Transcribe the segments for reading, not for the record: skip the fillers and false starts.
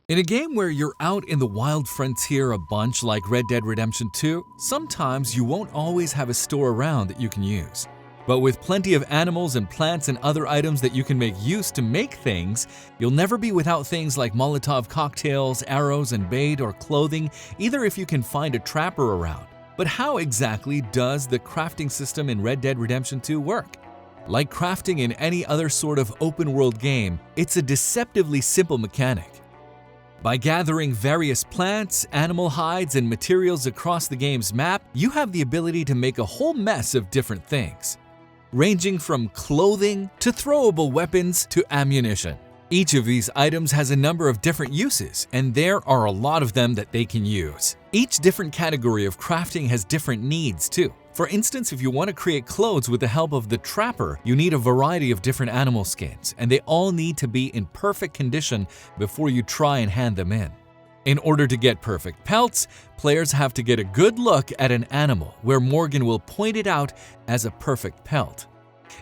In a game where you're out in the wild frontier a bunch like Red Dead Redemption 2, sometimes you won't always have a store around that you can use. But with plenty of animals and plants and other items that you can make use to make things, you'll never be without things like Molotov cocktails, arrows and bait, or clothing, either if you can find a trapper around. But how exactly does the crafting system in Red Dead Redemption 2 work? Like crafting in any other sort of open-world game, it's a deceptively simple mechanic. By gathering various plants, animal hides, and materials across the game's map, you have the ability to make a whole mess of different things, ranging from clothing to throwable weapons to ammunition. Each of these items has a number of different uses, and there are a lot of them that they can use. Each different category of crafting has different needs too. For instance, if you want to create clothes with the help of the trapper, you need a variety of different animal skins, and they all need to be in perfect condition before you try and hand them in. In order to get perfect pelts, players have to get a good look at an animal, where Morgan will point it out as a perfect pelt.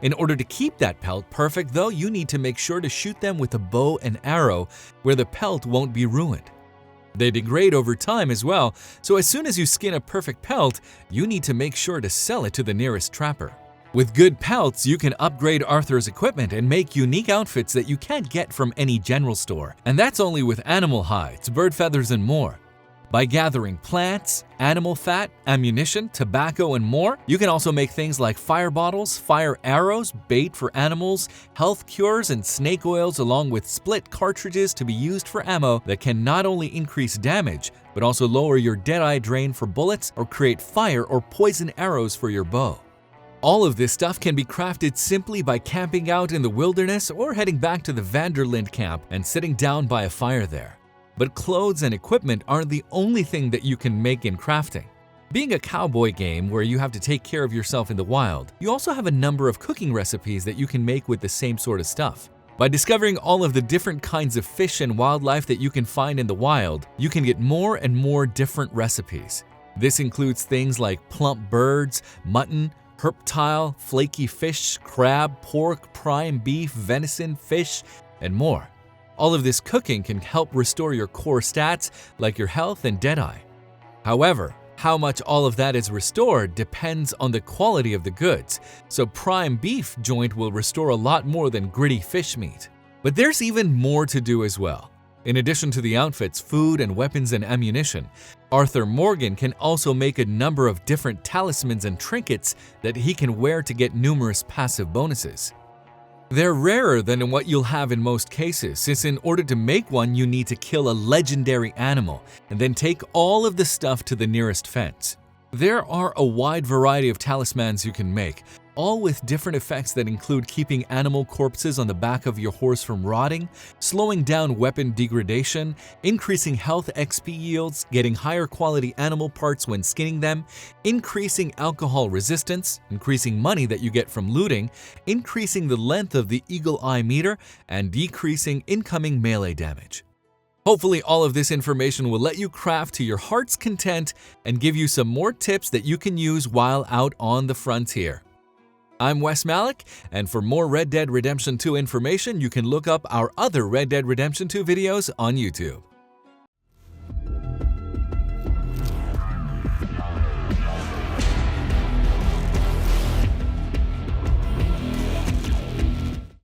In order to keep that pelt perfect, though, you need to make sure to shoot them with a bow and arrow where the pelt won't be ruined. They degrade over time as well, so as soon as you skin a perfect pelt, you need to make sure to sell it to the nearest trapper. With good pelts, you can upgrade Arthur's equipment and make unique outfits that you can't get from any general store. And that's only with animal hides, bird feathers, and more. By gathering plants, animal fat, ammunition, tobacco, and more, you can also make things like fire bottles, fire arrows, bait for animals, health cures, and snake oils, along with split cartridges to be used for ammo that can not only increase damage, but also lower your deadeye drain for bullets or create fire or poison arrows for your bow. All of this stuff can be crafted simply by camping out in the wilderness or heading back to the Vanderlinde camp and sitting down by a fire there. But clothes and equipment aren't the only thing that you can make in crafting. Being a cowboy game where you have to take care of yourself in the wild, you also have a number of cooking recipes that you can make with the same sort of stuff. By discovering all of the different kinds of fish and wildlife that you can find in the wild, you can get more and more different recipes. This includes things like plump birds, mutton, herptile, flaky fish, crab, pork, prime beef, venison, fish, and more. All of this cooking can help restore your core stats like your health and deadeye. However, how much all of that is restored depends on the quality of the goods, so prime beef joint will restore a lot more than gritty fish meat. But there's even more to do as well. In addition to the outfits, food, and weapons and ammunition, Arthur Morgan can also make a number of different talismans and trinkets that he can wear to get numerous passive bonuses. They're rarer than what you'll have in most cases, since in order to make one you need to kill a legendary animal and then take all of the stuff to the nearest fence. There are a wide variety of talismans you can make, all with different effects that include keeping animal corpses on the back of your horse from rotting, slowing down weapon degradation, increasing health XP yields, getting higher quality animal parts when skinning them, increasing alcohol resistance, increasing money that you get from looting, increasing the length of the eagle eye meter, and decreasing incoming melee damage. Hopefully all of this information will let you craft to your heart's content and give you some more tips that you can use while out on the frontier. I'm Wes Malik, and for more Red Dead Redemption 2 information, you can look up our other Red Dead Redemption 2 videos on YouTube.